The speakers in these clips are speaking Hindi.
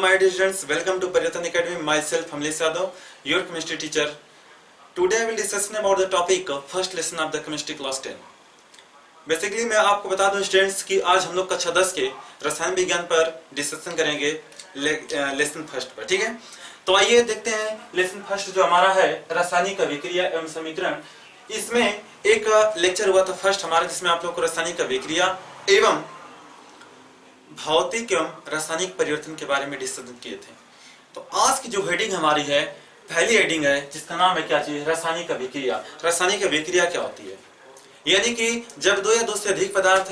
my dear students, welcome to Paryatan Academy. Myself, Hamlesh Yadav, your chemistry teacher. Today I will discuss about the topic of first lesson of the chemistry class 10. Basically मैं आपको बता दूं स्टूडेंट्स कि आज हम लोग कक्षा 10 के रसायन विज्ञान पर डिस्कशन करेंगे लेसन फर्स्ट पर, ठीक है। तो आइए देखते हैं लेसन फर्स्ट जो हमारा है रासायनिक अभिक्रिया एवं समीकरण। इसमें एक लेक्चर हुआ था फर्स्ट हमारा जिसमें आप लोग को रासायनिक अभिक्रिया एवं भौतिक एवं रासायनिक परिवर्तन के बारे में डिस्कशन किए थे। तो आज की जो हेडिंग हमारी है पहली हेडिंग है जिसका नाम है क्या चीज, रासायनिक अभिक्रिया। रासायनिक अभिक्रिया क्या होती है? यानी कि जब दो या दो से अधिक पदार्थ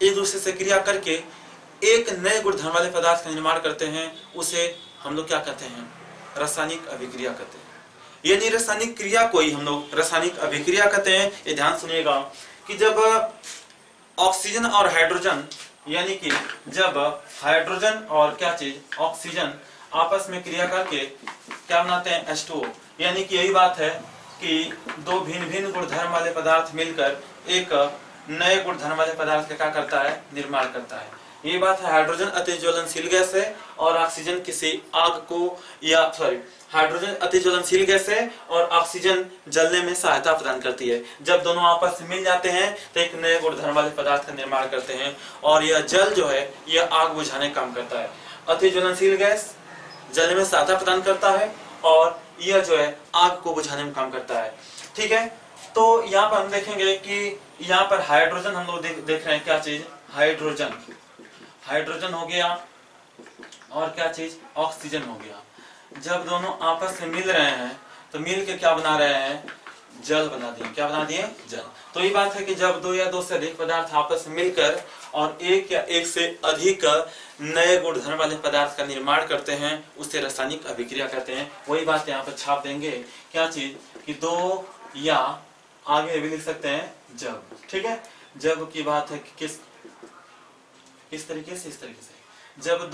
एक दूसरे से क्रिया करके एक नए गुणधर्म वाले पदार्थ का निर्माण करते हैं, उसे हम लोग क्या कहते हैं? रासायनिक अभिक्रिया कहते हैं। यानी रासायनिक क्रिया को ही हम लोग रासायनिक अभिक्रिया कहते हैं। ये ध्यान सुनिएगा कि जब ऑक्सीजन और हाइड्रोजन, यानी कि जब हाइड्रोजन और क्या चीज ऑक्सीजन आपस में क्रिया करके क्या बनाते हैं? H2O। यानी कि यही बात है कि दो भिन्न भिन्न गुणधर्म वाले पदार्थ मिलकर एक नए गुणधर्म वाले पदार्थ का क्या करता है? निर्माण करता है। ये बात है हाइड्रोजन अति ज्वलनशील गैस है और ऑक्सीजन किसी आग को या हाइड्रोजन अति ज्वलनशील गैस है और ऑक्सीजन जलने में सहायता प्रदान करती है। जब दोनों आपस में मिल जाते हैं तो एक नए गुणधर्म वाले पदार्थ का निर्माण करते हैं और यह जल जो है यह आग बुझाने का काम करता है। अति ज्वलनशील गैस जलने में सहायता प्रदान करता है और यह जो है आग को बुझाने में काम करता है, ठीक है। तो यहाँ पर हम देखेंगे कि यहाँ पर हाइड्रोजन हम लोग देख रहे हैं क्या चीज? हाइड्रोजन। हाइड्रोजन हो गया और क्या चीज? ऑक्सीजन हो गया। जब दोनों आपस में मिल रहे हैं तो मिल के क्या बना रहे हैं? जल बना दिए। क्या बना दिए? जल। तो ये बात है कि जब दो या दो से अधिक पदार्थ आपस में मिलकर और एक या एक से अधिक नए गुणधर्म वाले पदार्थ का निर्माण करते हैं उसे रासायनिक अभिक्रिया कहते हैं। वही बात यहाँ पर छाप देंगे क्या चीज कि दो या आगे भी लिख सकते हैं जब, ठीक है। जब की बात है कि किस तरीके से? इस तरीके से जब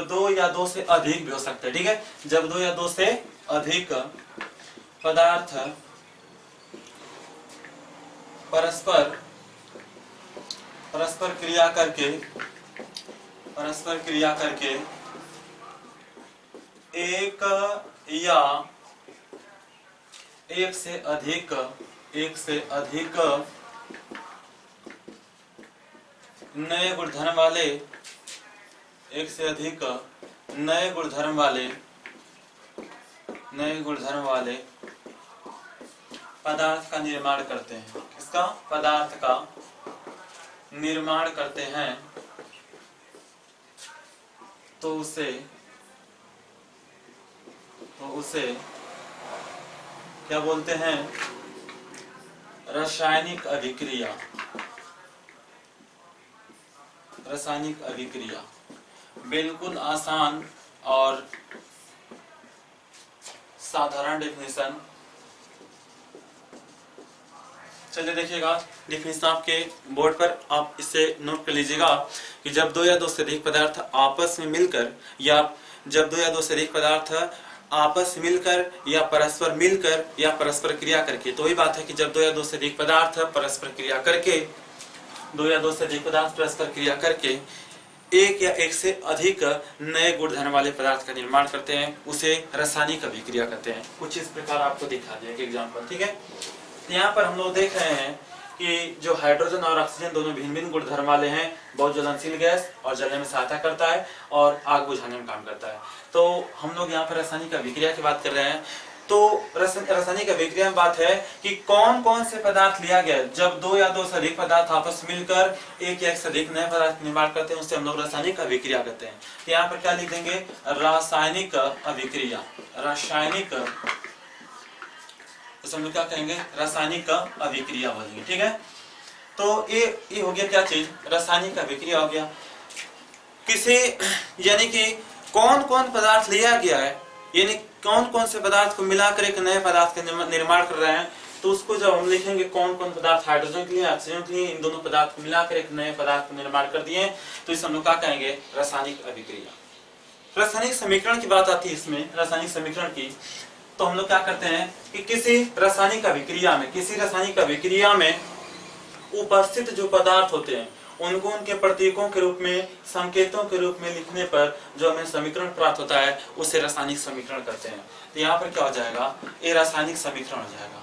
दो या दो से अधिक भी हो सकते हैं, ठीक है। जब दो या दो से अधिक पदार्थ परस्पर क्रिया करके एक या एक से अधिक नए गुणधर्म वाले पदार्थ का निर्माण करते हैं। किसका? पदार्थ का निर्माण करते हैं तो उसे क्या बोलते हैं? रासायनिक अभिक्रिया। रासायनिक अभिक्रिया बिल्कुल आसान और साधारण डेफिनेशन। चलिए देखिएगा डेफिनेशन आपके बोर्ड पर, आप इसे नोट कर लीजिएगा कि जब दो या दो से अधिक पदार्थ आपस में मिलकर या परस्पर क्रिया करके, तो वही बात है कि जब दो या दो से अधिक पदार्थ परस्पर क्रिया करके एक या एक से अधिक नए गुणधर्म वाले पदार्थ का निर्माण करते हैं उसे रासायनिक अभिक्रिया कहते हैं। कुछ इस प्रकार आपको दिखा दिया एक एग्जाम्पल, ठीक है। यहाँ पर हम लोग देख रहे हैं कि जो हाइड्रोजन और ऑक्सीजन दोनों भिन्न भिन्न गुणधर्म वाले हैं, बहुत ज्वलनशील गैस और जलने में सहायता करता है और आग बुझाने में काम करता है। तो हम लोग यहाँ पर रासायनिक अभिक्रिया की बात कर रहे हैं। तो रासायनिक अभिक्रिया में बात है कि कौन कौन से पदार्थ लिया गया जब दो या दो से अधिक पदार्थ आपस मिलकर एक या एक से अधिक नए पदार्थ निर्माण करते हैं, उससे हम लोग रासायनिक अभिक्रिया कहते हैं। तो यहाँ पर क्या लिख देंगे? रासायनिक अभिक्रिया। रासायनिक तो हम लोग क्या कहेंगे? रासायनिक अभिक्रिया बोलेंगे, ठीक है। तो ये हो गया क्या चीज? रासायनिक अभिक्रिया हो गया। किसी यानी कि कौन कौन पदार्थ लिया गया है, यानी कौन कौन से पदार्थ को मिलाकर एक नए पदार्थ का निर्माण कर रहे हैं, तो उसको जब हम लिखेंगे कौन कौन पदार्थ हाइड्रोजन के लिए ऑक्सीजन के लिए इन दोनों पदार्थ को मिलाकर एक नए पदार्थ का निर्माण कर दिए, तो इस हम लोग क्या कहेंगे? रासायनिक अभिक्रिया। रासायनिक समीकरण की बात आती है इसमें, रासायनिक समीकरण की। तो हम लोग क्या करते हैं कि किसी रासायनिक अभिक्रिया में उपस्थित जो पदार्थ होते हैं उनको उनके प्रतीकों के रूप में, संकेतों के रूप में लिखने पर जो हमें समीकरण प्राप्त होता है उसे रासायनिक समीकरण कहते हैं। तो यहाँ पर क्या हो जाएगा, ये रासायनिक समीकरण हो जाएगा।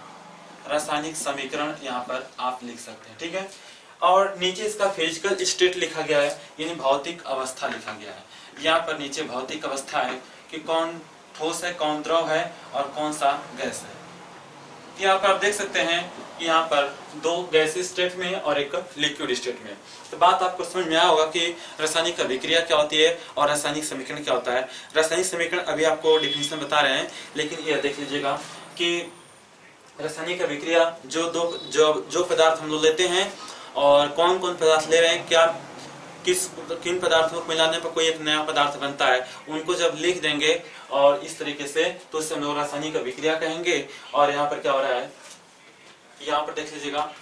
रासायनिक समीकरण यहाँ पर आप लिख सकते हैं, ठीक है। और नीचे इसका फिजिकल स्टेट लिखा गया है, यानी भौतिक अवस्था लिखा गया है। यहाँ पर नीचे भौतिक अवस्था है कि कौन ठोस है, कौन द्रव है और कौन सा गैस है। यहाँ पर आप देख सकते हैं कि यहाँ पर दो गैसीय स्टेट में है और एक लिक्विड स्टेट में। तो बात आपको समझ में आया होगा कि रासायनिक अभिक्रिया क्या होती है और रासायनिक समीकरण क्या होता है। रासायनिक समीकरण अभी आपको डिफिनेशन बता रहे हैं, लेकिन यह देख लीजिएगा कि रासायनिक अभिक्रिया जो पदार्थ हम लोग लेते हैं और कौन कौन पदार्थ ले रहे हैं, क्या किन पदार्थों को मिलाने पर कोई एक नया पदार्थ बनता है, उनको जब लिख देंगे और इस तरीके से, तो उससे हम लोग रासायनिक अभिक्रिया कहेंगे। और यहाँ पर क्या हो रहा है, यहाँ पर देख लीजिएगा,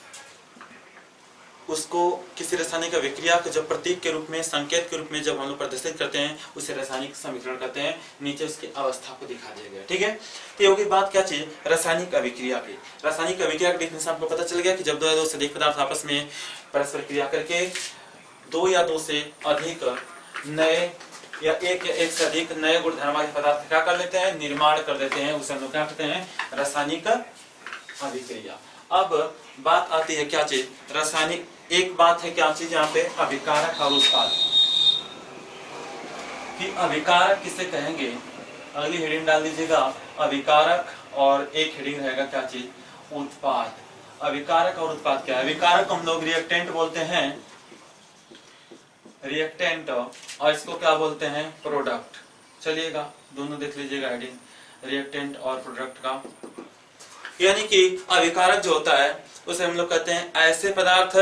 उसको किसी रासायनिक अभिक्रिया को जब प्रतीक के रूप में, संकेत के रूप में जब हम लोग प्रदर्शित करते हैं उसे रासायनिक समीकरण कहते हैं। नीचे उसकी अवस्था को दिखा दिया गया, ठीक है। तो ये होगी बात क्या चीज, रासायनिक अभिक्रिया की। रासायनिक अभिक्रिया का डिफिनेशन आपको पता चल गया कि जब दो से अधिक पदार्थ आपस में परस्पर क्रिया करके दो या दो से अधिक नए या एक से अधिक नए गुणधर्म वाले पदार्थ क्या कर लेते हैं, निर्माण कर लेते हैं, उसे हम लोग क्या कहते हैं, रासायनिक अभिक्रिया। अब बात आती है क्या चीज, रासायनिक, एक बात है क्या चीज यहाँ पे, अभिकारक और उत्पाद। कि अभिकारक किसे कहेंगे, अगली हेडिंग डाल दीजिएगा अभिकारक, और एक हेडिंग रहेगा क्या चीज, उत्पाद। अभिकारक और उत्पाद क्या है, अभिकारक हम लोग रिएक्टेंट बोलते हैं, रिएक्टेंट, और इसको क्या बोलते हैं, प्रोडक्ट। चलिएगा दोनों देख लीजिएगा हेडिंग, रिएक्टेंट और प्रोडक्ट का। यानी कि अभिकारक जो होता है उसे हम लोग कहते हैं ऐसे पदार्थ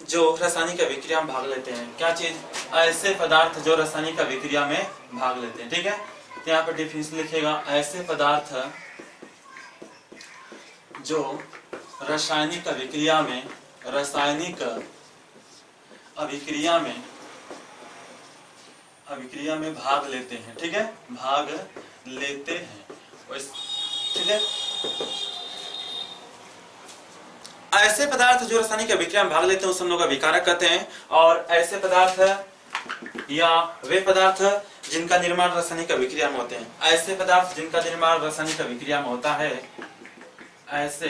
जो रासायनिक अभिक्रिया में भाग लेते हैं। क्या चीज, ऐसे पदार्थ जो रासायनिक अभिक्रिया में भाग लेते हैं, ठीक है। तो यहाँ पर डिफिनेशन लिखेगा, ऐसे पदार्थ जो रासायनिक अभिक्रिया में भाग लेते हैं, ठीक है, भाग लेते हैं, ठीक है। ऐसे पदार्थ जो रासायनिक अभिक्रिया में भाग लेते हैं उसे हम लोग अभिकारक कहते हैं। और ऐसे पदार्थ या वे पदार्थ जिनका निर्माण रासायनिक अभिक्रिया में होते हैं, ऐसे पदार्थ जिनका निर्माण रासायनिक अभिक्रिया में होता है, ऐसे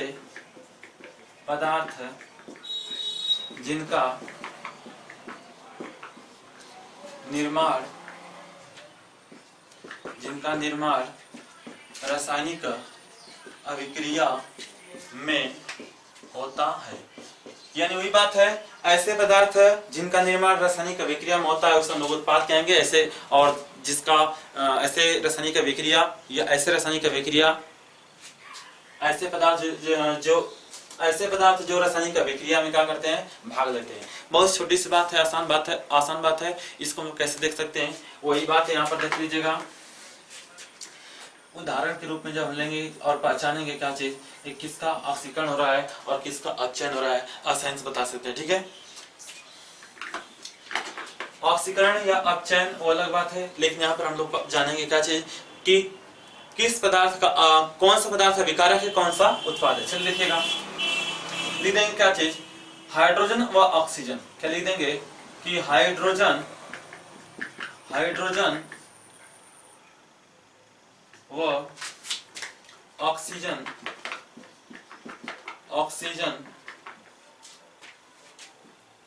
पदार्थ जिनका निर्माण रासायनिक अभिक्रिया में होता है। यानी वही बात है, ऐसे पदार्थ जिनका निर्माण रासायनिक अभिक्रिया में होता है उसे हम लोग उत्पाद कहेंगे। ऐसे, और जिसका ऐसे रासायनिक अभिक्रिया या ऐसे रासायनिक अभिक्रिया, ऐसे पदार्थ जो रासायनिक अभिक्रिया में क्या करते हैं, भाग लेते हैं। बहुत छोटी सी बात है, आसान बात है। इसको हम कैसे देख सकते हैं, वही बात है, यहाँ पर देख लीजिएगा। उदाहरण के रूप में जब हम लेंगे और पहचानेंगे क्या चीज, किसका ऑक्सीकरण हो रहा है और किसका अपचयन हो रहा है, आसानी से बता सकते हैं, ठीक है। ऑक्सीकरण या अपचयन वो अलग बात है, लेकिन यहाँ पर हम लोग जानेंगे क्या चीज कि किस पदार्थ का कौन सा पदार्थ अभिकारक है, कौन सा उत्पाद है। चलिए देखिएगा, लिख देंगे क्या चीज, हाइड्रोजन व ऑक्सीजन। क्या लिख देंगे कि हाइड्रोजन व ऑक्सीजन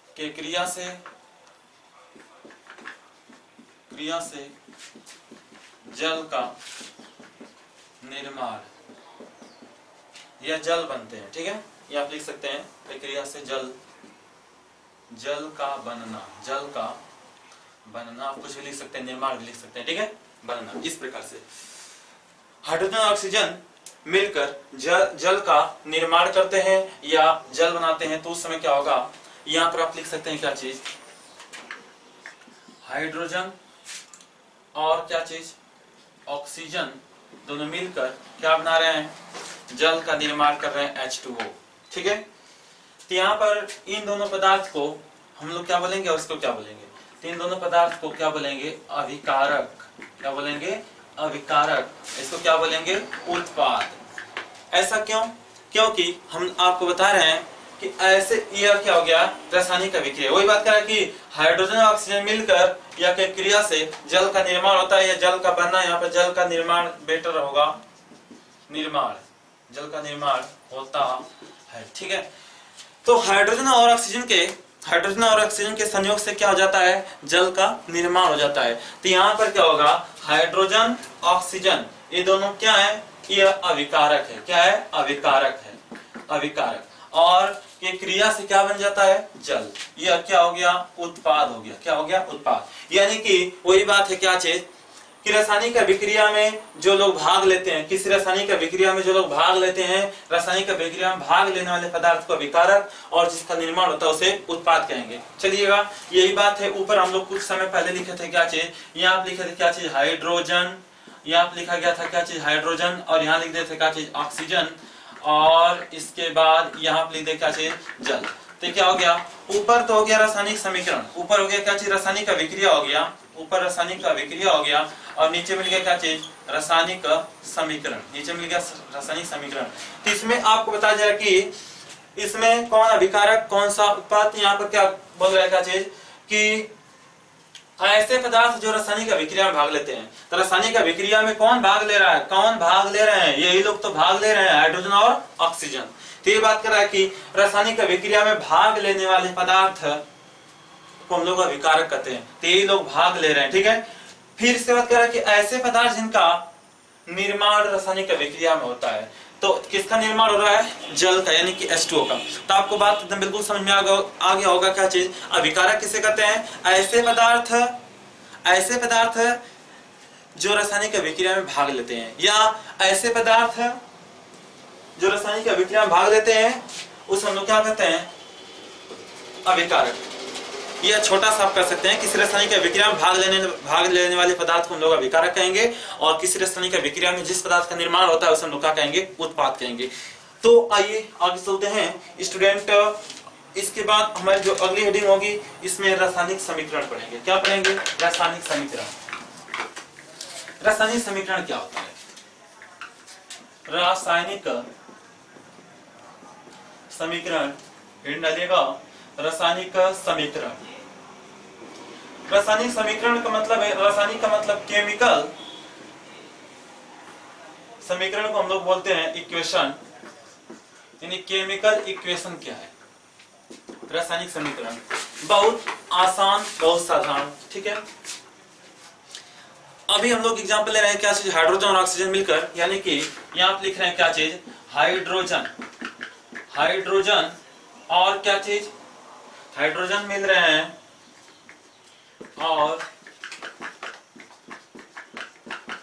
के क्रिया से जल का निर्माण या जल बनते हैं, ठीक है। ये आप लिख सकते हैं, प्रक्रिया से जल का बनना, आप कुछ भी लिख सकते हैं, निर्माण भी लिख सकते हैं, ठीक है, बनना। इस प्रकार से हाइड्रोजन और ऑक्सीजन मिलकर जल का निर्माण करते हैं या जल बनाते हैं, तो उस समय क्या होगा, यहाँ पर आप लिख सकते हैं क्या चीज, हाइड्रोजन और क्या चीज, ऑक्सीजन दोनों मिलकर क्या बना रहे हैं, जल का निर्माण कर रहे हैं, H2O, ठीक है। तो यहाँ पर इन दोनों पदार्थ को हम लोग क्या बोलेंगे और इसको क्या बोलेंगे, तो इन दोनों पदार्थ को क्या बोलेंगे, अभिकारक। क्या बोलेंगे, अभिकारक। इसको क्या बोलेंगे, उत्पाद। ऐसा क्यों, क्योंकि हम आपको बता रहे हैं कि ऐसे यह क्या हो गया, रासायनिक अभिक्रिया। वही बात करा कि हाइड्रोजन और ऑक्सीजन मिलकर या के क्रिया से जल का निर्माण होता है, या जल का बनना, यहाँ पर जल का निर्माण बेटर होगा, निर्माण, जल का निर्माण होता है। ठीक है, तो हाइड्रोजन और ऑक्सीजन के संयोग से क्या हो जाता है, जल का निर्माण हो जाता है। तो यहाँ पर क्या होगा, हाइड्रोजन ऑक्सीजन ये दोनों क्या है, ये अविकारक है। क्या है, अविकारक है, अविकारक। और ये क्रिया से क्या बन जाता है, जल। यह क्या हो गया, उत्पाद हो गया। क्या हो गया, उत्पाद। यानी कि वही बात है, क्या चीज कि रासायनिक अभिक्रिया में जो लोग भाग लेते हैं, किसी रासायनिक अभिक्रिया में जो लोग भाग लेते हैं, रासायनिक अभिक्रिया में भाग लेने वाले पदार्थ को अभिकारक, और जिसका निर्माण होता है उसे उत्पाद कहेंगे। चलिएगा, यही बात है। ऊपर हम लोग कुछ समय पहले लिखे थे क्या चीज, यहाँ आप लिखे थे क्या चीज, हाइड्रोजन। यहाँ लिखा गया था क्या चीज, हाइड्रोजन, और यहाँ लिख देते क्या चीज, ऑक्सीजन, और इसके बाद यहाँ लिख दे क्या चीज, जल। तो क्या हो गया, ऊपर तो हो गया रासायनिक समीकरण, ऊपर हो गया क्या चीज, रासायनिक अभिक्रिया हो गया, ऊपर रासायनिक अभिक्रिया हो गया, और नीचे मिल गया क्या चीज, रासायनिक समीकरण। नीचे मिल गया रासायनिक समीकरण। तो इसमें आपको बताया जाए कि इसमें कौन अभिकारक, कौन सा उत्पाद। यहाँ पर क्या बोल रहा है क्या चीज कि ऐसे पदार्थ जो रासायनिक अभिक्रिया में भाग लेते हैं। तो रासायनिक अभिक्रिया में कौन भाग ले रहा है, कौन भाग ले रहे हैं, यही लोग तो भाग ले रहे हैं, हाइड्रोजन और ऑक्सीजन। तो ये बात कर रहा है कि रासायनिक अभिक्रिया में भाग लेने वाले पदार्थ को हम लोग अभिकारक कहते हैं। तो यही लोग भाग ले रहे हैं। ठीक है, फिर इसके बाद कर रहा है कि ऐसे पदार्थ जिनका निर्माण रासायनिक अभिक्रिया में होता है। तो किसका निर्माण हो रहा है, जल का, यानी कि H2O का। तो आपको बात एकदम बिल्कुल समझ में आ गया होगा क्या चीज, अभिकारक किसे कहते हैं, ऐसे पदार्थ जो रासायनिक अभिक्रिया में भाग लेते हैं, या ऐसे पदार्थ जो रासायनिक अभिक्रिया में भाग लेते हैं, उस हम लोग क्या कहते हैं, अभिकारक। यह छोटा सा आप कर सकते हैं, किसी रासायनिक अभिक्रिया में भाग लेने वाले पदार्थ को हम लोग अभिकारक कहेंगे, और किसी रासायनिक अभिक्रिया में जिस पदार्थ का निर्माण होता है उसे हम लोग क्या कहेंगे, उत्पाद कहेंगे। तो आइए आगे चलते हैं स्टूडेंट। इसके बाद हमारी जो अगली हेडिंग होगी, इसमें रासायनिक समीकरण पढ़ेंगे। क्या पढ़ेंगे, रासायनिक समीकरण। रासायनिक समीकरण क्या होता है, रासायनिक समीकरण डालिएगा, रासायनिक समीकरण। रासायनिक समीकरण का मतलब है, रासायनिक का मतलब केमिकल, समीकरण को हम लोग बोलते हैं इक्वेशन, यानी केमिकल इक्वेशन क्या है, रासायनिक समीकरण। बहुत आसान, बहुत साधारण। ठीक है, अभी हम लोग एग्जांपल ले रहे हैं क्या चीज, हाइड्रोजन और ऑक्सीजन मिलकर, यानी कि यहाँ आप लिख रहे हैं क्या चीज, हाइड्रोजन, हाइड्रोजन और क्या चीज, हाइड्रोजन मिल रहे हैं और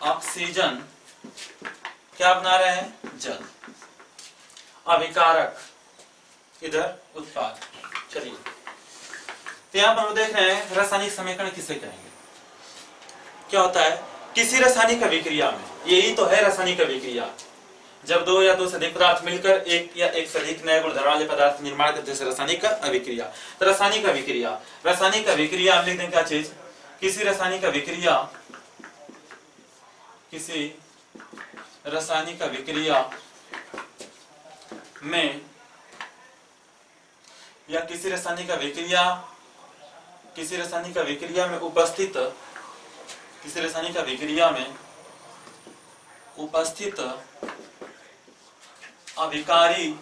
ऑक्सीजन क्या बना रहे हैं, जल। अभिकारक, इधर उत्पाद। चलिए, तो यहाँ पर हम देख रहे हैं रासायनिक समीकरण किसे कहेंगे। क्या होता है, किसी रासायनिक अभिक्रिया में, यही तो है रासायनिक अभिक्रिया, जब दो या दो से अधिक पदार्थ मिलकर एक या एक से अधिक नए गुणधर्म वाले पदार्थ निर्माण करते हैं, रासायनिक अभिक्रिया। तो रासायनिक अभिक्रिया, रासायनिक अभिक्रिया आप लिख दें क्या चीज, किसी रासायनिक अभिक्रिया, किसी रासायनिक अभिक्रिया में, या किसी रासायनिक अभिक्रिया में उपस्थित, किसी रासायनिक अभिक्रिया में उपस्थित अभिकारी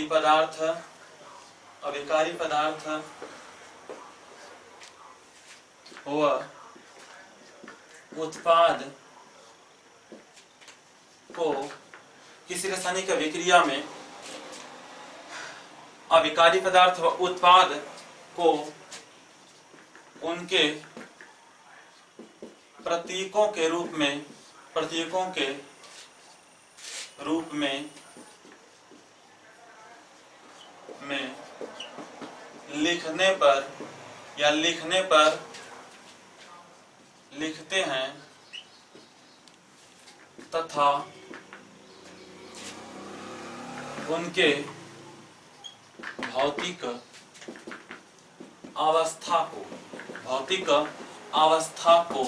पदार्थ व उत्पाद को, किसी रासायनिक अभिक्रिया में अभिकारी पदार्थ व उत्पाद को उनके प्रतीकों के रूप में लिखने पर लिखते हैं तथा उनके भौतिक अवस्था को,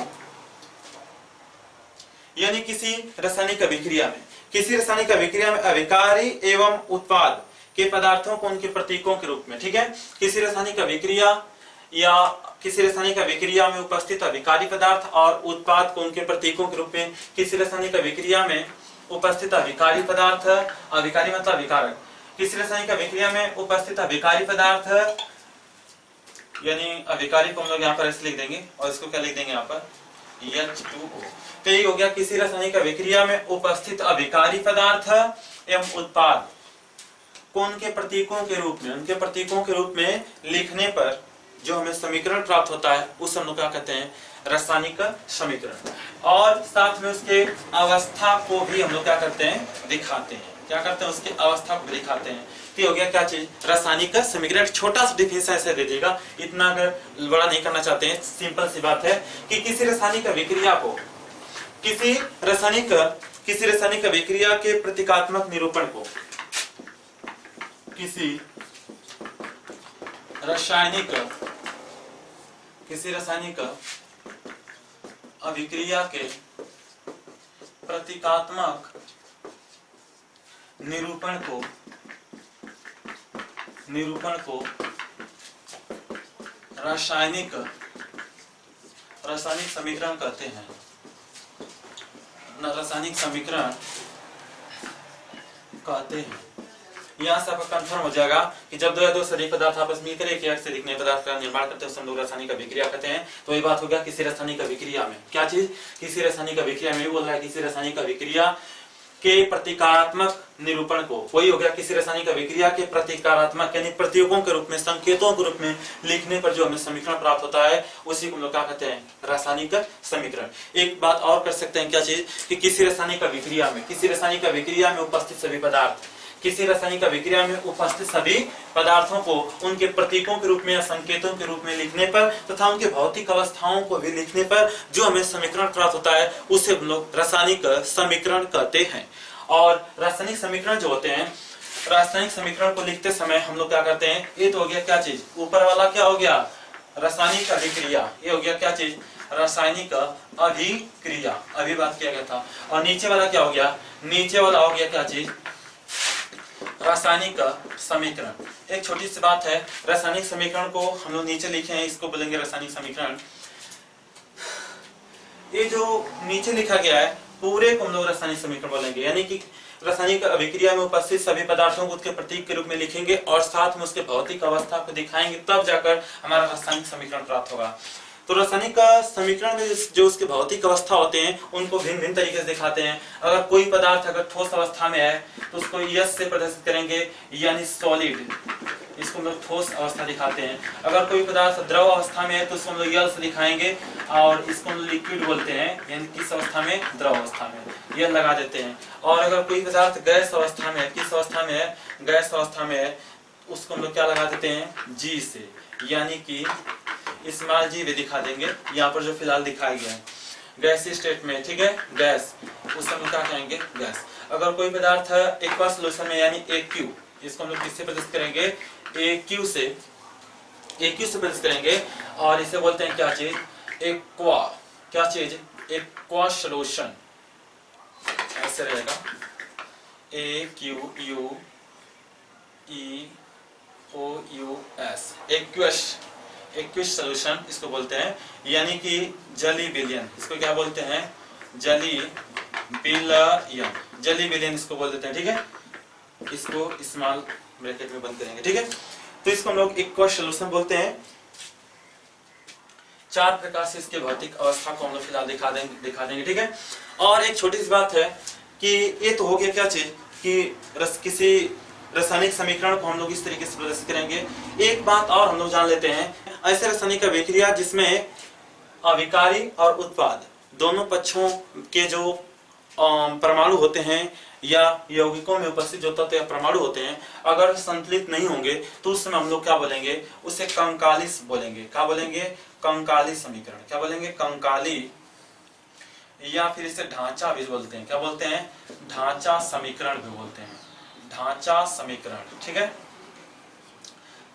यानी किसी रासायनिक अभिक्रिया में, किसी रासायनिक अभिक्रिया में अभिकारी एवं उत्पाद के पदार्थों को उनके प्रतीकों के रूप में, ठीक है, किसी रासायनिक अभिक्रिया या किसी रासायनिक अभिक्रिया में उपस्थित अभिकारी पदार्थ और उत्पाद को उनके प्रतीकों के रूप में, किसी रासायनिक अभिक्रिया में उपस्थित अभिकारी पदार्थ, अभिकारी मतलब अभिकारक, किसी रासायनिक अभिक्रिया में उपस्थित अभिकारी पदार्थ यानी अभिकारी को हम लोग यहाँ पर ऐसे लिख देंगे और इसको क्या लिख देंगे यहाँ पर H2O। तो ये हो गया किसी रासायनिक अभिक्रिया में उपस्थित अभिकारी पदार्थ एवं उत्पाद को उनके प्रतीकों के रूप में, उनके प्रतीकों के रूप में लिखने पर जो हमें समीकरण प्राप्त होता है उस हम लोग क्या कहते हैं, रासायनिक समीकरण। और साथ में उसके अवस्था को भी हम लोग क्या करते हैं, दिखाते हैं। क्या करते हैं, उसकी अवस्था को दिखाते हैं। तो हो गया क्या चीज, रासायनिक समीकरण। छोटा सा डिफिनेशन ऐसे दे दीजिएगा, इतना अगर बड़ा नहीं करना चाहते हैं, सिंपल सी बात है कि किसी रासायनिक अभिक्रिया को, किसी रासायनिक अभिक्रिया के प्रतीकात्मक निरूपण को, किसी रासायनिक अभिक्रिया के प्रतीकात्मक निरूपण को रासायनिक समीकरण कहते हैं। रासायनिक समीकरण कहते हैं। यहाँ से आपका कंफर्म हो जाएगा कि जब दो या दो से अधिक पदार्थ आपस में मिलकर एक से अधिक नए पदार्थ का निर्माण करते हैं, उसे हम लोग रासायनिक अभिक्रिया कहते हैं। तो ये बात हो गया किसी रासायनिक अभिक्रिया में। क्या चीज, किसी रासायनिक अभिक्रिया में, बोल रहा है किसी रासायनिक अभिक्रिया के प्रतीकात्मक निरूपण को, वही हो गया किसी रासायनिक अभिक्रिया के प्रतीकात्मक यानी प्रतीकों के रूप में, संकेतों के रूप में लिखने पर जो हमें समीकरण प्राप्त होता है उसी को हम लोग क्या कहते हैं, रासायनिक समीकरण। एक बात और कर सकते हैं, क्या चीज, कि किसी रासायनिक अभिक्रिया में उपस्थित सभी पदार्थ, किसी रासायनिक अभिक्रिया में उपस्थित सभी पदार्थों को उनके प्रतीकों के रूप में या संकेतों के रूप में लिखने पर तथा उनके भौतिक अवस्थाओं को भी लिखने पर जो हमें समीकरण प्राप्त होता है उसे हम लोग रासायनिक समीकरण कहते हैं। और रासायनिक समीकरण जो होते हैं, रासायनिक समीकरण को लिखते समय हम लोग क्या करते हैं, ये तो हो गया क्या चीज, ऊपर वाला क्या हो गया, रासायनिक अभिक्रिया, ये हो गया क्या चीज, रासायनिक अभिक्रिया, अभी बात किया गया था। और नीचे वाला क्या हो गया, नीचे वाला हो गया क्या चीज, रासायनिक समीकरण। एक छोटी सी बात है, रासायनिक समीकरण को हम लोग नीचे लिखे हैं, इसको बोलेंगे रासायनिक समीकरण। ये जो नीचे लिखा गया है पूरे को हम लोग रासायनिक समीकरण बोलेंगे, यानी कि रासायनिक अभिक्रिया में उपस्थित सभी पदार्थों को उसके प्रतीक के रूप में लिखेंगे और साथ में उसके भौतिक अवस्था को दिखाएंगे, तब जाकर हमारा रासायनिक समीकरण प्राप्त होगा। तो रासायनिक समीकरण में जो उसके भौतिक अवस्था होते हैं उनको भिन्न भिन्न तरीके से दिखाते हैं। अगर कोई पदार्थ अगर ठोस अवस्था में है तो उसको यस से प्रदर्शित करेंगे, यानी सॉलिड, इसको हम लोग ठोस अवस्था दिखाते हैं। अगर कोई पदार्थ द्रव अवस्था में है तो उसको हम लोग यल से दिखाएंगे और इसको हम लिक्विड बोलते हैं, यानी किस अवस्था में, द्रव अवस्था में, यल लगा देते हैं। और अगर कोई पदार्थ गैस अवस्था में है, किस अवस्था में है, गैस अवस्था में है, उसको हम लोग क्या लगा देते हैं, जी से, यानी कि स्मॉल जी भी दिखा देंगे। यहाँ पर जो फिलहाल दिखाया गया है गैसीय स्टेट में, ठीक है, गैस, उस समय क्या कहेंगे, गैस। अगर कोई पदार्थ एक्वा सॉल्यूशन में यानी AQ, इसको हम लोग किससे प्रदर्शित करेंगे, AQ से प्रदर्शित करेंगे और इसे बोलते हैं क्या चीज, एक्वा, क्या चीज, एक्वा सॉल्यूशन, ऐसे रहेगा, AQUEOUS, एक्वियस सॉल्यूशन इसको बोलते हैं, यानी कि जली विलयन, इसको क्या बोलते हैं, जली विलयन इसको बोल देते हैं, ठीक है। इसको स्मॉल ब्रैकेट में बंद करेंगे, ठीक है। तो इसको हम लोग एक्वियस सॉल्यूशन बोलते हैं। चार प्रकार से इसके भौतिक अवस्था को हम लोग फिलहाल दिखा देंगे, ठीक है। और एक छोटी सी बात है कि ये तो हो गया क्या चीज, कि किसी रासायनिक समीकरण को हम लोग इस तरीके से प्रदर्शित करेंगे। एक बात और हम लोग जान लेते हैं, ऐसे रासायनिक अभिक्रिया जिसमें अभिकारी और उत्पाद दोनों पक्षों के जो परमाणु होते हैं या यौगिकों में उपस्थित जो तत्व या परमाणु होते हैं, अगर संतुलित नहीं होंगे तो उस समय हम लोग क्या बोलेंगे, उसे कंकाली बोलेंगे। क्या बोलेंगे, कंकाली समीकरण, क्या बोलेंगे, कंकाली, या फिर इसे ढांचा भी बोलते हैं। क्या बोलते हैं, ढांचा समीकरण भी बोलते हैं, ढांचा समीकरण, ठीक है।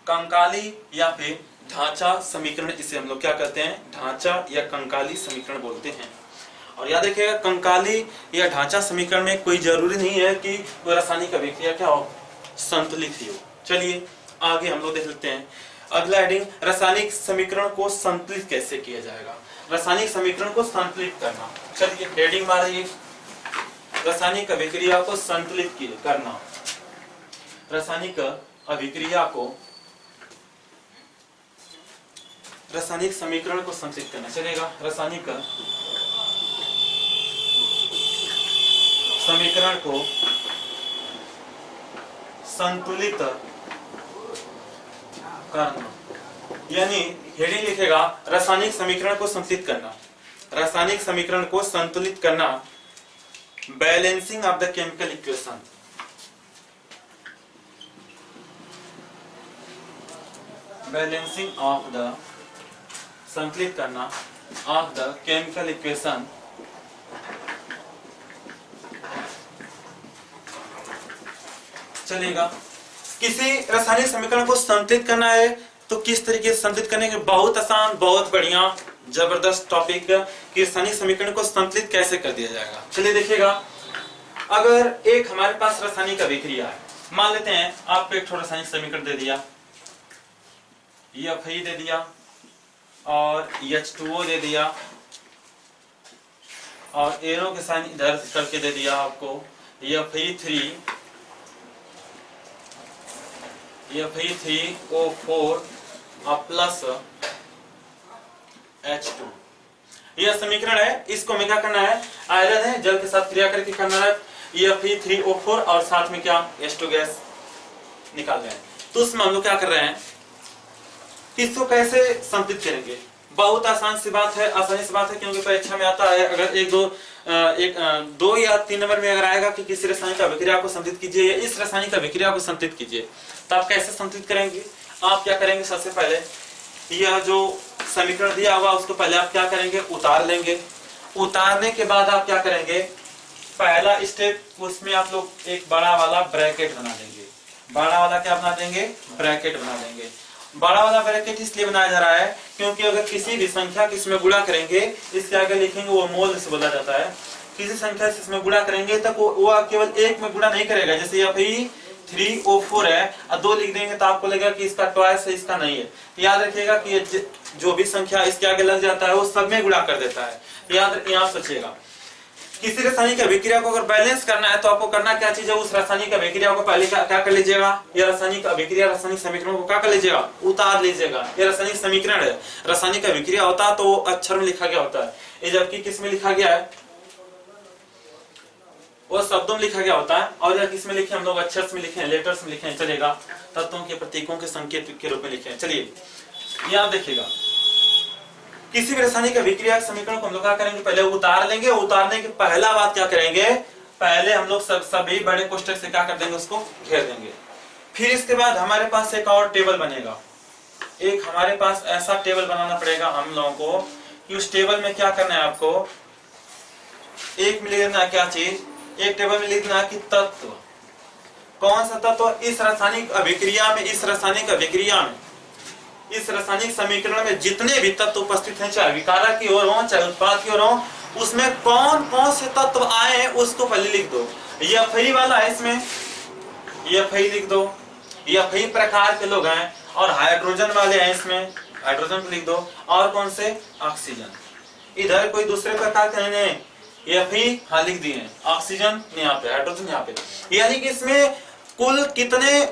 कंकाली या फिर ढांचा समीकरण, इसे हम लोग क्या कहते हैं, ढांचा या कंकाली समीकरण बोलते हैं। और याद रखिएगा कंकाली या ढांचा समीकरण में कोई जरूरी नहीं है कि वो रासायनिक अभिक्रिया क्या हो, संतुलित ही हो। चलिए आगे हम लोग देख लेते हैं अगला हेडिंग, रासायनिक समीकरण को संतुलित कैसे किया जाएगा। रासायनिक समीकरण को संतुलित करना। चलिए हेडिंग मारिए, रासायनिक अभिक्रिया को संतुलित करना। रासायनिक अभिक्रिया को, रासायनिक समीकरण को संतुलित करना। चलेगा, रासायनिक समीकरण को संतुलित करना, यानी हेडिंग लिखेगा रासायनिक समीकरण को संतुलित करना। रासायनिक समीकरण को संतुलित करना, balancing of the chemical equation. Balancing of the, संतुलित करना ऑफ द केमिकल इक्वेशन चलेगा। किसी रासायनिक समीकरण को संतुलित करना है तो किस तरीके से संतुलित करने के, बहुत आसान, बहुत बढ़िया जबरदस्त टॉपिक कि रासायनिक समीकरण को संतुलित कैसे कर दिया जाएगा। चलिए देखिएगा, अगर एक हमारे पास रासायनिक अभिक्रिया है, मान लेते हैं आपको एक रासायनिक समीकरण दे दिया, Fe दे दिया और H2O दे दिया और एरो के साइन इधर करके दे दिया आपको Fe3O4 प्लस H2। यह समीकरण है, इसको हमें क्या करना है, आयरन है, जल के साथ क्रिया करके करना है Fe3O4 और साथ में क्या H2 गैस निकाल रहे हैं। तो उसमें हम लोग क्या कर रहे हैं, इसको कैसे संतुलित करेंगे। बहुत आसान सी बात है, आसानी सी बात है, क्योंकि परीक्षा में आता है। अगर दो या तीन नंबर में अगर आएगा कि किसी रासायनिक अभिक्रिया को संतुलित कीजिए या इस रासायनिक अभिक्रिया को संतुलित कीजिए, तो आप कैसे संतुलित करेंगे। आप क्या करेंगे, सबसे पहले यह जो समीकरण दिया हुआ उसको पहले आप क्या करेंगे, उतार लेंगे। उतारने के बाद आप क्या करेंगे, पहला स्टेप, उसमें आप लोग एक बड़ा वाला ब्रैकेट बना देंगे। बड़ा वाला क्या बना देंगे, ब्रैकेट बना देंगे। बड़ा वाला ब्रैकेट इसलिए बनाया जा रहा है क्योंकि अगर किसी भी संख्या को इसमें गुणा करेंगे, इसके आगे लिखेंगे वो मोल से बोला जाता है। किसी संख्या से इसमें गुणा करेंगे तब वो केवल एक में गुणा नहीं करेगा। जैसे Fe3O4 है और 2 लिख देंगे तो आपको लगेगा कि इसका ट्वाइस है, इसका नहीं है। याद रखिएगा कि जो भी संख्या इसके आगे लग जाता है वो सब में गुणा कर देता है। याद सोचिएगा, किसी रासायनिक अभिक्रिया को अगर बैलेंस करना है तो आपको करना क्या चीज है, उस रासायनिक अभिक्रिया को पहले क्या कर लीजिएगा, ये रासायनिक अभिक्रिया रासायनिक समीकरण को क्या कर लीजिएगा, उतार लीजिएगा। ये रासायनिक समीकरण है, रासायनिक अभिक्रिया होता है तो वो अक्षर में लिखा गया होता है, ये जबकि किस में लिखा गया है, वो शब्दों में लिखा गया होता है। और यह किस में लिखे, हम लोग अक्षर में लिखे हैं, लेटर्स में लिखे हैं, चलेगा, तत्वों के प्रतीकों के संकेत के रूप में लिखे हैं। चलिए यहाँ देखिएगा, किसी भी रासायनिक अभिक्रिया समीकरण को हम लोग क्या करेंगे, पहले उतार लेंगे। उतारने के पहला बात क्या करेंगे, पहले हम लोग सभी बड़े कोष्ठक से क्या कर देंगे, उसको घेर देंगे। फिर इसके बाद हमारे पास एक और टेबल बनेगा। एक हमारे पास ऐसा टेबल बनाना पड़ेगा हम लोगों को कि उस टेबल में क्या करना है, आपको एक में लिखना क्या चीज, एक टेबल में लिखना कि तत्व, कौन सा तत्व इस रासायनिक अभिक्रिया में, इस रासायनिक अभिक्रिया में, इस रासायनिक समीकरण में जितने भी तत्व उपस्थित हैं, चाहे विकारक की ओर हो चाहे उत्पाद की ओर हो, उसमें कौन कौन से तत्व आए हैं उसको पहले लिख दो। Fe वाला है, इसमें Fe लिख दो। Fe प्रकार के लोग हैं और हाइड्रोजन वाले हैं, इसमें हाइड्रोजन को लिख दो। और कौन से, ऑक्सीजन। इधर कोई दूसरे प्रकार के नहीं, Fe हाँ लिख दिए, ऑक्सीजन यहाँ पे, हाइड्रोजन यहाँ पे। यानी कि इसमें कुल कितने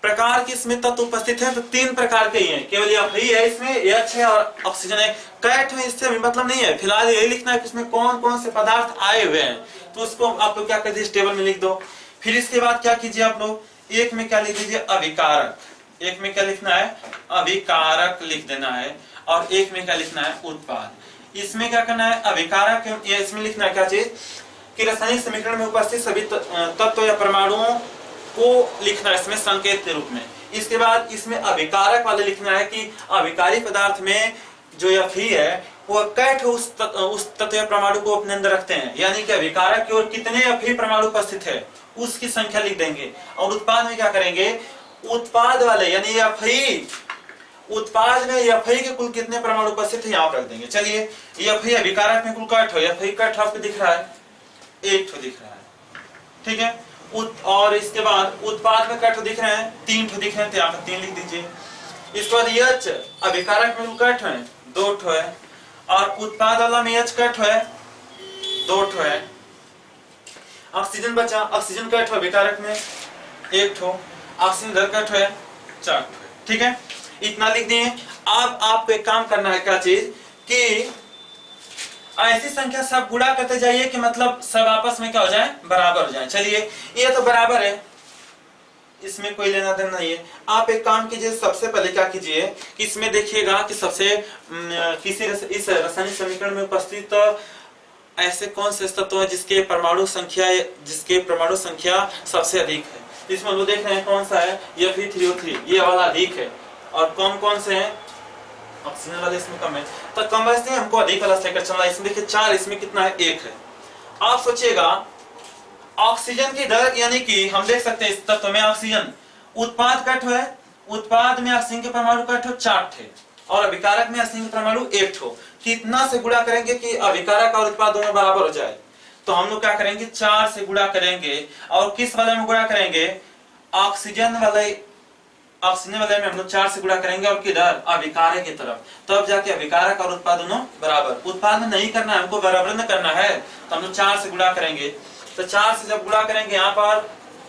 प्रकार के इसमें तत्व उपस्थित हैं, तो 3 प्रकार के ही हैं। केवल Fe है इसमें, H है और ऑक्सीजन है। कैट में इससे मतलब नहीं है, फिलहाल यही लिखना है कि इसमें कौन कौन से पदार्थ आए हुए हैं, तो उसको आप लोग क्या कर दीजिए, टेबल में लिख दो। फिर इसके बाद क्या कीजिए आप लोग, एक में क्या लिख दीजिए, अभिकारक। एक में क्या लिखना है, अभिकारक लिख देना है। और एक में क्या लिखना है, उत्पाद। इसमें क्या करना है, अभिकारक, इसमें लिखना है क्या चीज कि रासायनिक समीकरण में उपस्थित सभी तत्व या परमाणुओं को लिखना है इसमें संकेत के रूप में। इसके बाद इसमें अभिकारक वाले लिखना है कि अभिकारी पदार्थ में जो Fe है वो कैट उस तत्व या परमाणु को अपने अंदर रखते हैं, यानी कि अभिकारक की ओर कितने Fe परमाणु उपस्थित है उसकी संख्या लिख देंगे। और उत्पाद में क्या करेंगे, उत्पाद वाले यानी Fe उत्पाद में Fe के कुल कितने परमाणु उपस्थित है यहाँ पर रख देंगे। चलिए Fe अभिकारक में कुल का ठो, Fe का ठो आपको दिख रहा है, एक ठो दिख रहा है, ठीक है। और इसके बाद उत्पाद में कट दिख रहे हैं, 3 ठो दिख रहे हैं, तो यहाँ पर 3 लिख दीजिए। इसके बाद H अभिकारक में कट है 2 ठो है, और उत्पाद वाला में H कट है 2 ठो है। ऑक्सीजन बचा, ऑक्सीजन कट है अभिकारक में 1 ठो, ऑक्सीजन इधर कट है 4 ठो, ठीक है। इतना लिख दिए। अब आपको एक काम करना है, क्या चीज कि ऐसी संख्या सब गुणा करते जाइए कि मतलब सब आपस में क्या हो जाए, बराबर हो जाए। चलिए ये तो बराबर है, इसमें कोई लेना देना नहीं है। आप एक काम कीजिए, सबसे पहले क्या कीजिए कि इसमें देखिएगा कि सबसे किसी इस रासायनिक समीकरण में उपस्थित ऐसे कौन से तत्व है जिसके परमाणु संख्या सबसे अधिक है। इसमें हम लोग देख रहे हैं कौन सा है, Fe3O3, ये वाला अधिक है। और कौन कौन से हैं, ऑक्सीजन वाले इसमें कम है, तो कम वैसे हमको अधिक वाला लेकर चलना। इसमें देखिए 4, इसमें कितना है, 1 है। आप सोचिएगा ऑक्सीजन की दर, यानी कि हम देख सकते हैं इस तत्व में ऑक्सीजन उत्पाद कट है, उत्पाद में ऑक्सीजन के परमाणु कट हो 4 थे, और अभिकारक में ऑक्सीजन के परमाणु 1 ठो। कितना से गुणा करेंगे कि अभिकारक और उत्पाद दोनों बराबर हो जाए, तो हम लोग क्या करेंगे, 4 से गुणा करेंगे। और किस वाले में गुणा करेंगे, ऑक्सीजन वाले में हम लोग 4 से गुणा करेंगे, और किधर, अभिकारक की तरफ, तब जाके अभिकारक और उत्पाद दोनों बराबर। उत्पाद में नहीं करना है हमको, बराबर न करना है, तो हम लोग 4 से गुणा करेंगे। तो 4 से जब गुणा करेंगे यहाँ पर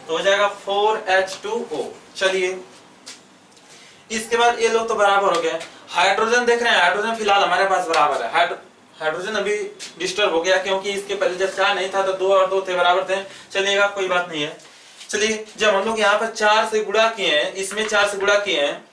तो हो जाएगा 4H2O। चलिए इसके बाद ये लोग तो बराबर हो गए। हाइड्रोजन देख रहे हैं, हाइड्रोजन फिलहाल हमारे पास बराबर है। हाइड्रोजन अभी डिस्टर्ब हो गया, क्योंकि इसके पहले जब 4 नहीं था तो 2 और 2 थे, बराबर थे। चलिएगा कोई बात नहीं है। चलिए जब हम लोग यहाँ पर 4 से गुणा किए हैं, इसमें 4 से गुणा किए हैं,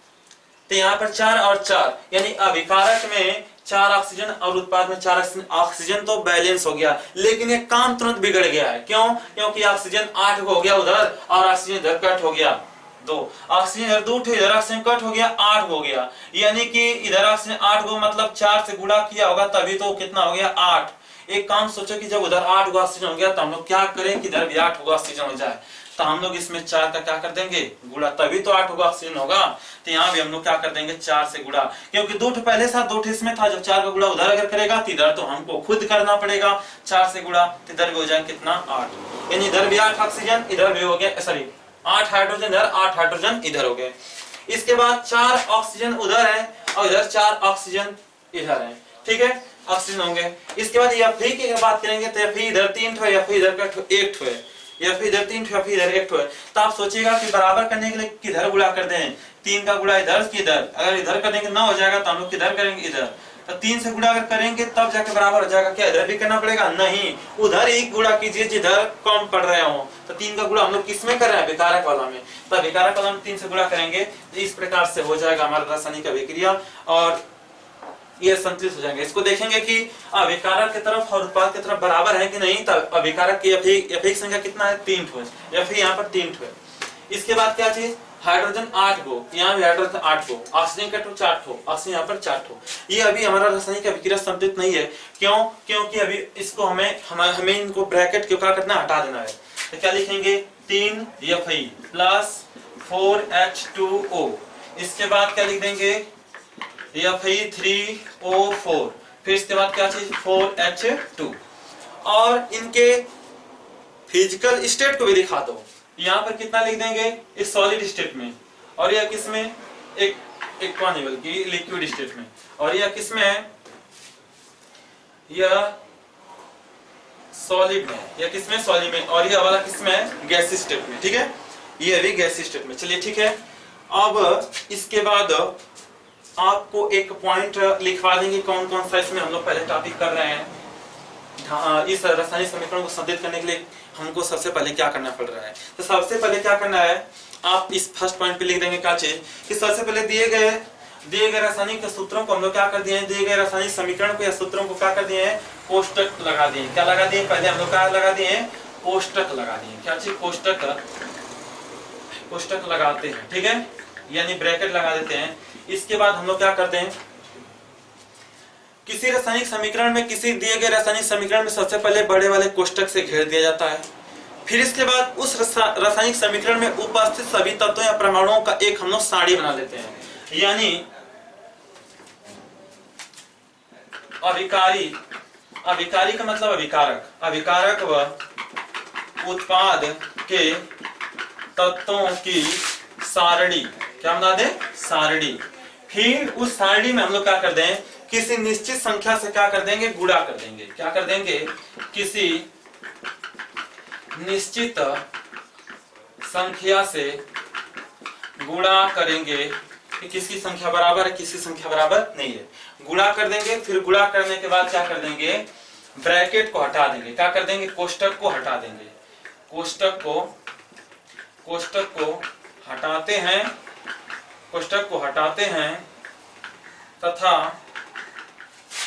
तो यहाँ पर 4 और 4, यानी अभिकारक में 4 ऑक्सीजन और उत्पाद में 4 ऑक्सीजन। ऑक्सीजन तो बैलेंस हो गया, लेकिन ये काम तुरंत बिगड़ गया है। क्यों, क्योंकि ऑक्सीजन 8 हो गया उधर, और ऑक्सीजन इधर कट हो गया 2, ऑक्सीजन इधर 2 थे, इधर ऑक्सीजन कट हो गया 8 हो गया, यानी कि इधर ऑक्सीजन 8 हो, मतलब 4 से गुणा किया होगा तभी तो कितना हो गया, 8। एक काम सोचो कि जब उधर 8 ऑक्सीजन हो गया तो हम लोग क्या करें कि इधर भी 8 ऑक्सीजन हो जाए, तो हम लोग इसमें 4 का क्या कर देंगे, गुणा, तभी तो 8 ऑक्सीजन होगा। तो यहाँ भी हम लोग क्या कर देंगे, 4 से गुणा, क्योंकि 2 पहले साथ 2 इसमें था। जब 4 का गुणा उधर अगर करेगा तो इधर तो हमको खुद करना पड़ेगा। 4 से गुणा तो इधर भी हो जाए कितना, 8, यानी इधर भी 8 ऑक्सीजन, इधर भी हो गया, सॉरी 8 हाइड्रोजन इधर, 8 हाइड्रोजन इधर हो गए। इसके बाद 4 ऑक्सीजन उधर है और इधर 4 ऑक्सीजन इधर है, ठीक है, ऑक्सीजन होंगे। इसके बाद Fe की बात करेंगे तो Fe इधर 3 ठो, Fe इधर का 1 ठो है, Fe इधर 3 ठो, Fe इधर 1 ठो है। तो आप सोचिएगा कि बराबर करने के लिए किधर गुणा कर दें, 3 का गुणा इधर की इधर, अगर इधर करेंगे ना हो जाएगा तो हम लोग किधर करेंगे, इधर। तो 3 से गुणा अगर करेंगे तब जाके बराबर हो जाएगा। क्या इधर भी करना पड़ेगा, नहीं, उधर एक गुणा कीजिए जिधर कम पड़ रहे हो। तो 3 का गुणा हम लोग किसमें कर रहे हैं, अभिकारक वाला में, तो अभिकारक वाला में 3 से गुणा करेंगे, तो इस प्रकार से हो जाएगा हमारा रासायनिक अभिक्रिया, और ये संतुलित हो जाएंगे। इसको देखेंगे कि अभिकारक की तरफ और उत्पाद की तरफ बराबर है कि नहीं। तो अभिकारक की Fe की संख्या कितना है, 3 ठो है, Fe यहाँ पर 3 ठो है। इसके बाद क्या चीज, हाइड्रोजन 8 गो, यहाँ भी हाइड्रोजन 8 गो, ऑक्सीजन का 4 ठो, ऑक्सीजन यहाँ पर 4 ठो। ये अभी हमारा रासायनिक अभिक्रिया संतुलित नहीं है। क्यों, क्योंकि अभी इसको हमें इनको ब्रैकेट क्यों क्या करना, हटा देना है। तो क्या लिखेंगे, 3 Fe प्लस 4H2O। इसके बाद क्या लिख देंगे, Fe3O4, फिर इसके बाद क्या चीज, 4H2। और इनके फिजिकल स्टेट को भी दिखा दो। यहाँ पर कितना लिख देंगे, इस सॉलिड स्टेट में, और यह किसमें, एक पानी बल्कि लिक्विड स्टेट में, और यह किसमें है, यह सॉलिड में, यह किसमें, सॉलिड में, और यह वाला किसमें है, गैस स्टेट में, ठीक है, यह भी गैस स्टेट में। चलिए ठीक है। अब इसके बाद आपको एक पॉइंट लिखवा देंगे कौन कौन सा इसमें हम लोग पहले टॉपिक कर रहे हैं। इस रासायनिक समीकरण को संतुलित करने के लिए हमको सबसे पहले क्या करना पड़ रहा है, तो सबसे पहले क्या करना है, आप इस फर्स्ट पॉइंट पे लिख देंगे क्या चीज, कि सबसे पहले दिए गए रासायनिक सूत्रों को हम लोग क्या कर दिए हैं, दिए गए रासायनिक समीकरण को या सूत्रों को क्या कर दिए हैं, कोष्टक लगा दिए। क्या लगा दिए, पहले हम लोग क्या लगा दिए हैं, कोष्टक लगा दिए। क्या चीज, कोष्टक लगाते हैं, ठीक है, यानी ब्रैकेट लगा देते हैं। इसके बाद हम लोग क्या करते हैं, किसी रासायनिक समीकरण में, किसी दिए गए रासायनिक समीकरण में सबसे पहले बड़े वाले कोष्टक से घेर दिया जाता है। फिर इसके बाद उस रासायनिक समीकरण में उपस्थित सभी तत्वों या परमाणुओं का एक हम लोग सारणी बना लेते हैं। यानी अभिकारी, अभिकारी का मतलब अभिकारक, अभिकारक व उत्पाद के तत्वों की सारणी, क्या बना दे, सारणी। फिर उस सारणी में हम लोग क्या कर दें, किसी निश्चित संख्या से क्या कर देंगे, गुणा कर देंगे। क्या कर देंगे, किसी निश्चित संख्या से गुणा करेंगे कि किसकी संख्या बराबर है, किसकी संख्या बराबर नहीं है, गुणा कर देंगे। फिर गुणा करने के बाद क्या कर देंगे, ब्रैकेट को हटा देंगे। क्या कर देंगे, कोष्टक को हटा देंगे। कोष्टक को हटाते हैं, कोष्टक को हटाते हैं तथा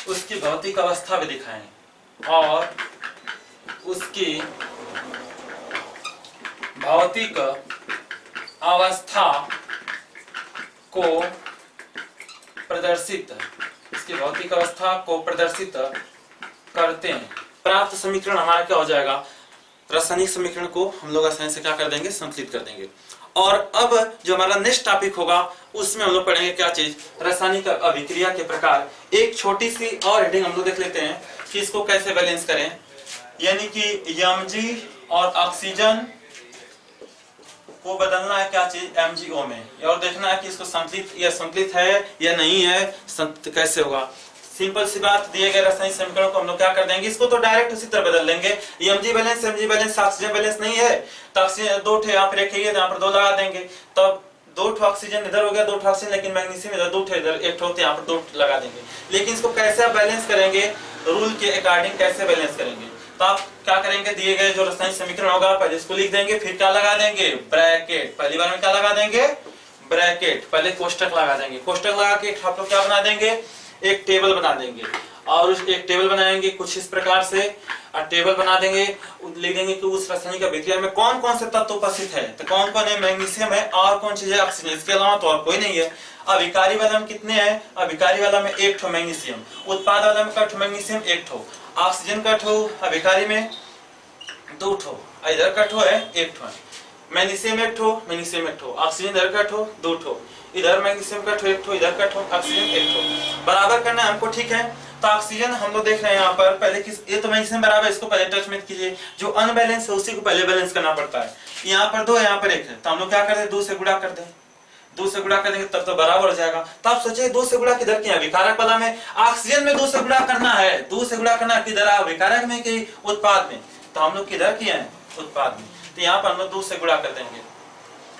उसकी भौतिक अवस्था भी दिखाएं और उसकी भौतिक अवस्था को प्रदर्शित, इसकी भौतिक अवस्था को प्रदर्शित करते हैं। प्राप्त समीकरण हमारा क्या हो जाएगा, रासायनिक समीकरण को हम लोग आसानी से क्या कर देंगे, संकलित कर देंगे। और अब जो हमारा नेक्स्ट टॉपिक होगा उसमें हम लोग पढ़ेंगे क्या चीज, रासायनिक अभिक्रिया के प्रकार। एक छोटी सी और हेडिंग हम लोग देख लेते हैं कि इसको कैसे बैलेंस करें, यानी कि Mg और ऑक्सीजन को बदलना है क्या चीज, MgO में, और देखना है कि इसको संकलित है या नहीं है, कैसे होगा। सिंपल सी बात, दिए गए रासायनिक समीकरण को हम लोग क्या कर देंगे, इसको तो डायरेक्ट उसी तरह बदल देंगे। Mg बैलेंस ऑक्सीजन बैलेंस नहीं है तो ऑक्सीजन दो ठे यहाँ पर एक है, यहाँ पर दो लगा देंगे, तब दो ठो ऑक्सीजन इधर हो गया, दो ठो ऑक्सीजन, लेकिन मैग्नीशियम इधर दो ठे, इधर एक ठो, यहाँ पर दो लगा देंगे। लेकिन इसको कैसे आप बैलेंस करेंगे, रूल के अकॉर्डिंग कैसे बैलेंस करेंगे, तो आप क्या करेंगे, दिए गए जो रासायनिक समीकरण होगा पहले इसको लिख देंगे, फिर क्या लगा देंगे, ब्रैकेट। पहली बार में क्या लगा देंगे, ब्रैकेट। पहले कोष्टक लगा देंगे, कोष्टक लगा के आप लोग क्या बना देंगे, एक टेबल बना देंगे। और उस एक टेबल बनाएंगे कुछ इस प्रकार से, और टेबल बना देंगे, लिख देंगे कि उस रासायनिक अभिक्रिया में कौन कौन से तत्व उपस्थित है, तो कौन कौन है, मैग्नीशियम है, और कौन चीज है, ऑक्सीजन, इसके अलावा तो और कोई नहीं है। अभिकारी वाला में कितने हैं, अभिकारी वाला में एक ठो मैग्नीशियम, उत्पाद वाला में का ठो मैग्नीशियम एक ठो, ऑक्सीजन का ठो अभिकारी में दो ठो, इधर का ठो है एक ठो, मैग्नीशियम एक ठो, मैग्नीशियम एक ठो, ऑक्सीजन इधर का ठो दो ठो, इधर मैग्नीशियम का ठो एक ठो, इधर का ठो ऑक्सीजन एक ठो, बराबर करना है हमको, ठीक है। तो ऑक्सीजन हम लोग देख रहे हैं यहाँ पर, पहले किस, ये तो मैग्नीशियम बराबर, इसको पहले टच मत कीजिए, जो अनबैलेंस है उसी को पहले बैलेंस करना पड़ता है। यहाँ पर दो, यहाँ पर एक है, तो हम लोग क्या करते हैं, दो से गुणा कर दें, दो से गुणा कर देंगे तब तो बराबर हो जाएगा। तो आप सोचिए दो से गुणा किधर किया, विकारक वाला में, ऑक्सीजन में दो से गुणा करना है, दो से गुणा करना किधर, विकारक में कि उत्पाद में, तो हम लोग किधर किए हैं, उत्पाद में, तो यहाँ पर हम लोग दो से गुणा कर देंगे।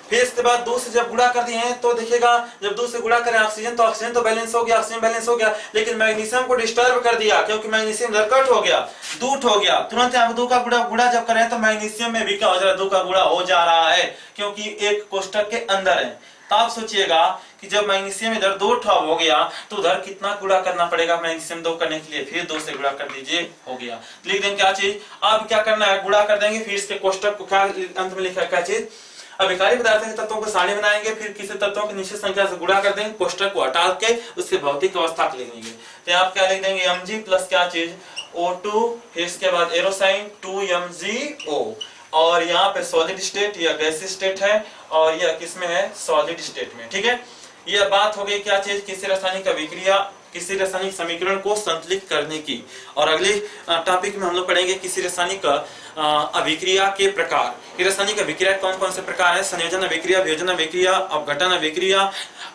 फिर इसके बाद दो से जब गुणा कर दिए हैं तो देखिएगा, जब दो से गुणा करें ऑक्सीजन, तो ऑक्सीजन तो बैलेंस हो गया, ऑक्सीजन बैलेंस हो गया, लेकिन मैग्नीशियम को डिस्टर्ब कर दिया, क्योंकि मैग्नीशियम इधर कट हो गया, दूट हो गया। तुरंत यहाँ दो का गुणा जब करें तो मैग्नीशियम में भी क्या हो जा रहा है, दो का गुणा हो जा रहा है, क्योंकि एक कोष्टक के अंदर है। तो आप सोचिएगा कि जब मैग्नीशियम इधर दो ठा हो गया तो उधर कितना गुणा करना पड़ेगा मैग्नीशियम दो करने के लिए, फिर दो से गुणा कर दीजिए, हो गया। लिख देंगे क्या चीज, अब क्या करना है, गुणा कर देंगे, फिर इसके कोष्टक को क्या अंत में लिखा है क्या चीज, अभिकारी पदार्थों के तत्वों को सारणी बनाएंगे, फिर किसी तत्वों की निश्चित संख्या से गुणा कर देंगे, कोष्टक को हटा के उसके भौतिक अवस्था को लिख देंगे। तो आप क्या लिख देंगे, Mg प्लस क्या चीज, O2, फिर इसके बाद एरो साइन 2MgO, और यहाँ पे सॉलिड स्टेट या गैसीय स्टेट है, और यह किसमें है, सॉलिड स्टेट में, ठीक है। यह बात हो गई क्या चीज, किसी रासायनिक अभिक्रिया, किसी रासायनिक समीकरण को संतुलित करने की। और अगले टॉपिक में हम लोग पढ़ेंगे किसी रासायनिक अभिक्रिया के प्रकार, कि रासायनिक अभिक्रिया कौन कौन से प्रकार है, संयोजन अभिक्रिया, वियोजन अभिक्रिया, अपघटन अभिक्रिया,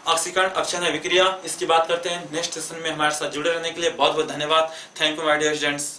ऑक्सीकरण अपक्षय अभिक्रिया, इसकी बात करते हैं। नेक्स्ट सेशन में हमारे साथ जुड़े रहने के लिए बहुत बहुत धन्यवाद। Thank you my dear students.